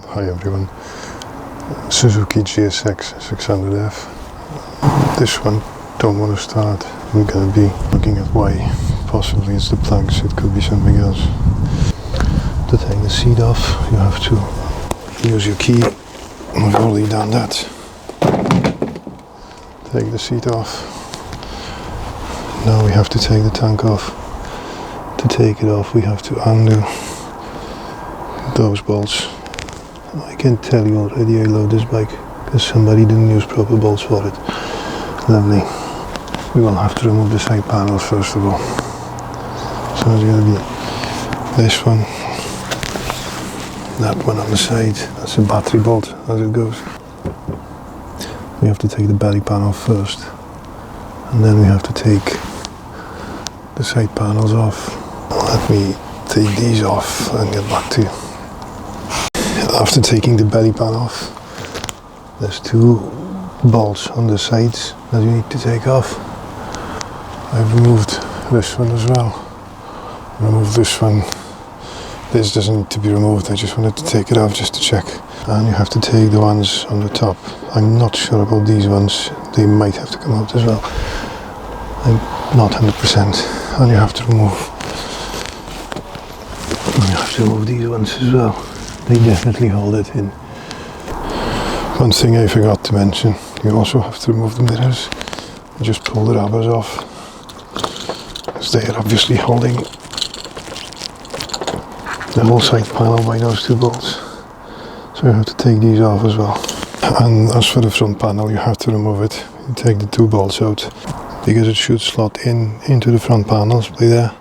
Hi everyone. Suzuki GSX600F. This one don't want to start. We're going to be looking at why. Possibly it's the plugs, it could be something else. To take the seat off, you have to use your key. We've already done that. Take the seat off. Now we have to take the tank off. To take it off we have to undo those bolts. I can tell you already I love this bike because somebody didn't use proper bolts for it. Lovely. We will have to remove the side panels first of all. So it's going to be this one, that one on the side. That's a battery bolt as it goes. We have to take the belly panel first, and then we have to take the side panels off. Let me take these off and get back to you. After taking the belly panel off, there's two bolts on the sides that you need to take off. I've removed this one as well. Remove this one. This doesn't need to be removed, I just wanted to take it off just to check. And you have to take the ones on the top. I'm not sure about these ones, they might have to come out as well. I'm not 100%. And you have to remove these ones as well. They definitely hold it in. One thing I forgot to mention, you also have to remove the mirrors. Just pull the rubbers off, because they are obviously holding the whole side panel by those two bolts. So you have to take these off as well. And as for the front panel, you have to remove it. You take the two bolts out, because it should slot into the front panels by there.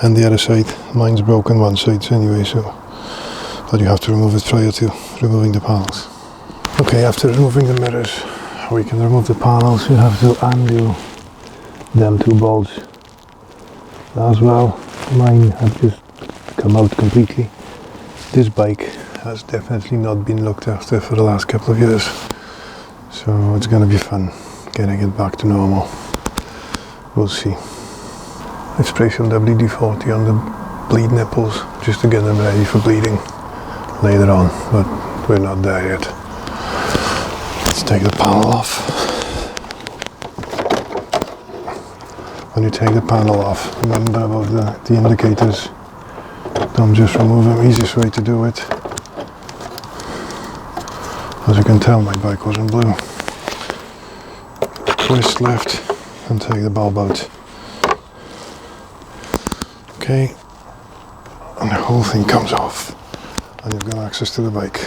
And the other side, mine's broken one side anyway, so. But you have to remove it prior to removing the panels. Okay, after removing the mirrors, we can remove the panels. You have to undo them two bolts as well. Mine have just come out completely. This bike has definitely not been looked after for the last couple of years, so it's gonna be fun getting it back to normal. We'll see. I spray some WD-40 on the bleed nipples just to get them ready for bleeding later on, but we're not there yet. Let's take the panel off. When you take the panel off, remember about the indicators. Don't just remove them, easiest way to do it. As you can tell, my bike was in blue. Twist left and take the bulb out. Okay, and the whole thing comes off. And you've got access to the bike.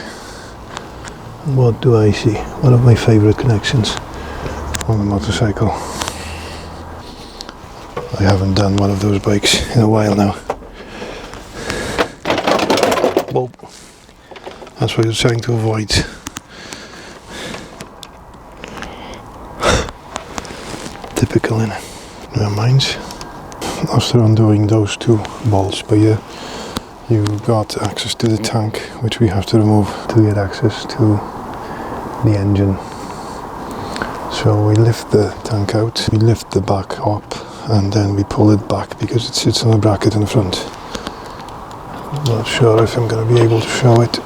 What do I see? One of my favorite connections on the motorcycle. I haven't done one of those bikes in a while now. Well, that's what you're trying to avoid. Typical, innit? Never mind. After undoing those two bolts by here, you got access to the tank, which we have to remove to get access to the engine. So we lift the tank out, we lift the back up, and then we pull it back because it sits on a bracket in the front. I'm not sure if I'm going to be able to show it.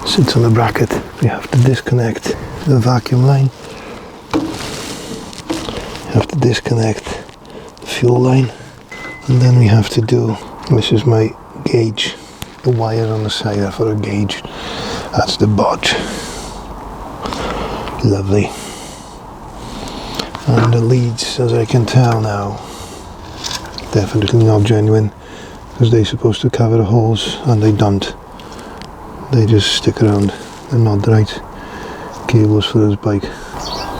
It sits on the bracket. We have to disconnect the vacuum line. You have to disconnect the fuel line. And then we have to do, this is my gauge, the wire on the side are for a gauge. That's the bodge. Lovely. And the leads, as I can tell now, definitely not genuine, because they're supposed to cover the holes and they don't. They just stick around. They're not the right cables for this bike.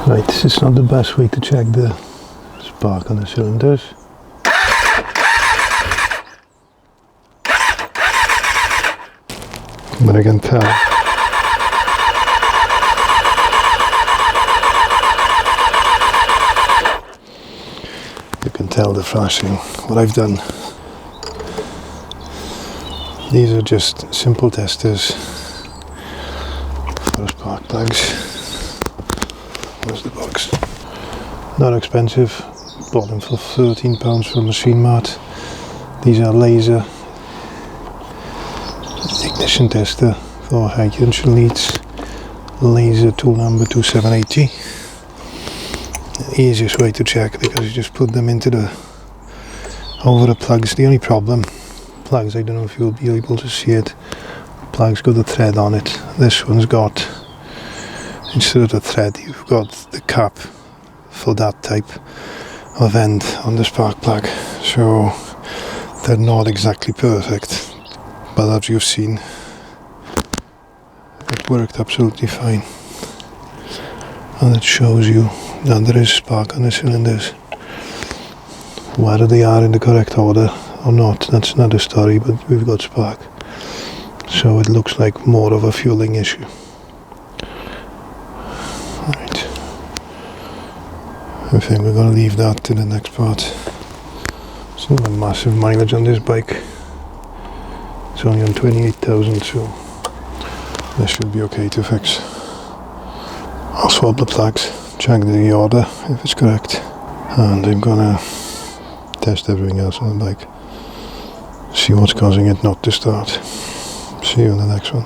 Right, this is not the best way to check the spark on the cylinders. But I can tell. You can tell the flashing. What I've done, these are just simple testers for spark plugs. Where's the box? Not expensive, bought them for £13 from Machine Mart. These are laser ignition tester for hydrogen leads, laser tool number 2780. The easiest way to check, because you just put them into the over the plugs. The only problem, plugs, I don't know if you'll be able to see it, plugs got a thread on it. This one's got, instead of the thread, you've got the cap for that type of end on the spark plug, so they're not exactly perfect, but as you've seen, it worked absolutely fine, and it shows you that there is spark on the cylinders. Whether they are in the correct order or not, that's another story, but we've got spark, so it looks like more of a fueling issue. Right, I think we're going to leave that to the next part. It's not a massive mileage on this bike, it's only on 28,000, so this should be okay to fix. I'll swap the plugs, check the order if it's correct, and I'm gonna test everything else on the bike, see what's causing it not to start. See you on the next one.